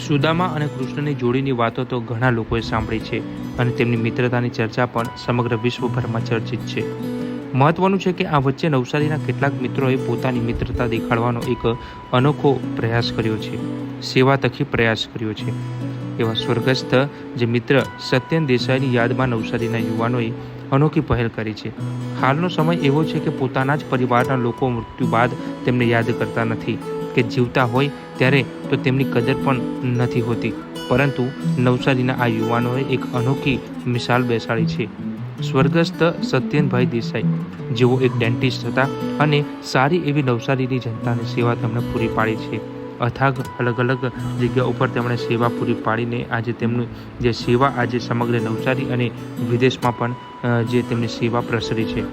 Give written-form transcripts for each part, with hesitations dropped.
સુદામા અને કૃષ્ણની જોડીની વાતો તો ઘણા લોકોએ સાંભળી છે અને તેમની મિત્રતાની ચર્ચા પણ સમગ્ર વિશ્વભરમાં ચર્ચિત છે. મહત્વનું છે કે આ વચ્ચે નવસારીના કેટલાક મિત્રોએ પોતાની મિત્રતા દેખાડવાનો એક અનોખો પ્રયાસ કર્યો છે, સેવા તકી પ્રયાસ કર્યો છે. એવા સ્વર્ગસ્થ જે મિત્ર સત્યન દેસાઈની યાદમાં નવસારીના યુવાનોએ અનોખી પહેલ કરી છે. હાલનો સમય એવો છે કે પોતાના જ પરિવારના લોકો મૃત્યુ બાદ તેમને યાદ કરતા નથી કે જીવતા હોય ત્યારે તો તેમની કદર પણ નથી હોતી. પરંતુ નવસારીના આ યુવાનોએ એક અનોખી મિસાલ બેસાડી છે. સ્વર્ગસ્થ સત્યનભાઈ દેસાઈ જેઓ એક ડેન્ટિસ્ટ હતા અને સારી એવી નવસારીની જનતાની સેવા તેમણે પૂરી પાડી છે. અથાગ અલગ અલગ જગ્યા ઉપર તેમણે સેવા પૂરી પાડીને આજે તેમની જે સેવા આજે સમગ્ર નવસારી અને વિદેશમાં પણ જે તેમની સેવા પ્રસરી છે.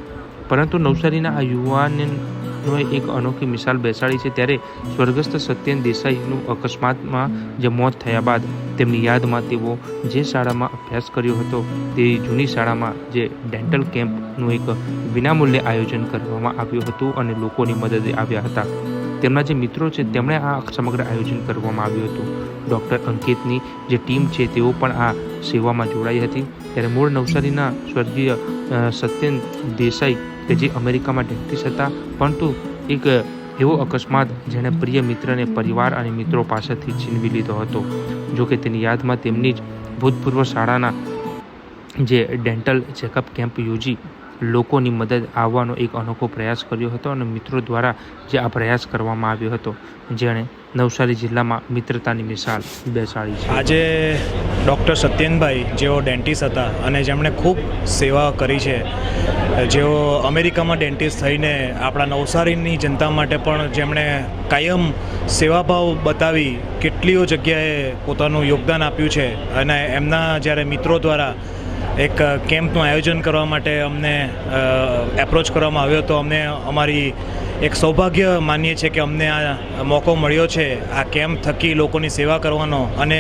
પરંતુ નવસારીના આ યુવાનોએ એક અનોખી મિસાલ બેસાડી છે. ત્યારે સ્વર્ગસ્થ સત્યન દેસાઈનું અકસ્માતમાં જે મોત થયા બાદ તેમની યાદમાં તેઓ જે શાળામાં અભ્યાસ કર્યો હતો તે જૂની શાળામાં જે ડેન્ટલ કેમ્પનું એક વિનામૂલ્યે આયોજન કરવામાં આવ્યું હતું અને લોકોની મદદે આવ્યા હતા. તેમના જે મિત્રો છે તેમણે આ સમગ્ર આયોજન કરવામાં આવ્યું હતું. ડૉક્ટર અંકિતની જે ટીમ છે તેઓ પણ આ સેવામાં જોડાઈ હતી. ત્યારે મૂળ નવસારીના સ્વર્ગીય સત્યન દેસાઈ કે જે અમેરિકામાં ડેન્ટિસ્ટ હતા, પરંતુ એક એવો અકસ્માત જેણે પ્રિય મિત્રને પરિવાર અને મિત્રો પાસેથી છીનવી લીધો હતો. જોકે તેની યાદમાં તેમની જ ભૂતપૂર્વ શાળાના જે ડેન્ટલ ચેકઅપ કેમ્પ યોજી લોકોની મદદ આવવાનો એક અનોખો પ્રયાસ કર્યો હતો અને મિત્રો દ્વારા જે આ પ્રયાસ કરવામાં આવ્યો હતો જેણે નવસારી જિલ્લામાં મિત્રતાની મિસાલ બેસાડી છે. આજે ડૉક્ટર સત્યનભાઈ જેઓ ડેન્ટિસ્ટ હતા અને જેમણે ખૂબ સેવા કરી છે, જેઓ અમેરિકામાં ડેન્ટિસ્ટ થઈને આપણા નવસારીની જનતા માટે પણ જેમણે કાયમ સેવાભાવ બતાવી કેટલીઓ જગ્યાએ પોતાનું યોગદાન આપ્યું છે અને એમના જ્યારે મિત્રો દ્વારા એક કેમ્પનું આયોજન કરવા માટે અમને એપ્રોચ કરવામાં આવ્યો હતો. અમને અમારી એક સૌભાગ્ય માનીએ છીએ કે અમને આ મોકો મળ્યો છે આ કેમ્પ થકી લોકોની સેવા કરવાનો અને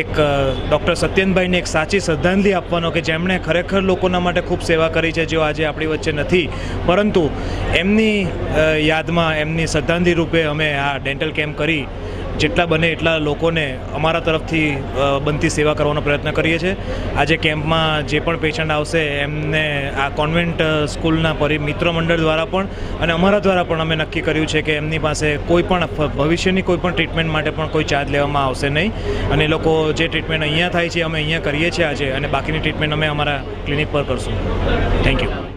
એક ડૉક્ટર સત્યનભાઈને એક સાચી શ્રદ્ધાંજલિ આપવાનો કે જેમણે ખરેખર લોકોના માટે ખૂબ સેવા કરી છે, જેઓ આજે આપણી વચ્ચે નથી, પરંતુ એમની યાદમાં એમની શ્રદ્ધાંજલિ રૂપે અમે આ ડેન્ટલ કેમ્પ કરી જેટલા બને એટલા લોકોને અમારા તરફથી બનતી સેવા કરવાનો પ્રયત્ન કરીએ છીએ. આજે કેમ્પમાં જે પણ પેશન્ટ આવશે એમને આ કોન્વેન્ટ સ્કૂલના મિત્ર મંડળ દ્વારા પણ અને અમારા દ્વારા પણ અમે નક્કી કર્યું છે કે એમની પાસે કોઈ પણ ભવિષ્યની કોઈ પણ ટ્રીટમેન્ટ માટે પણ કોઈ ચાર્જ લેવામાં આવશે નહીં અને એ લોકો જે ટ્રીટમેન્ટ અહીંયા થાય છે અમે અહીંયા કરીએ છીએ આજે, અને બાકીની ટ્રીટમેન્ટ અમે અમારા ક્લિનિક પર કરશું. Thank you.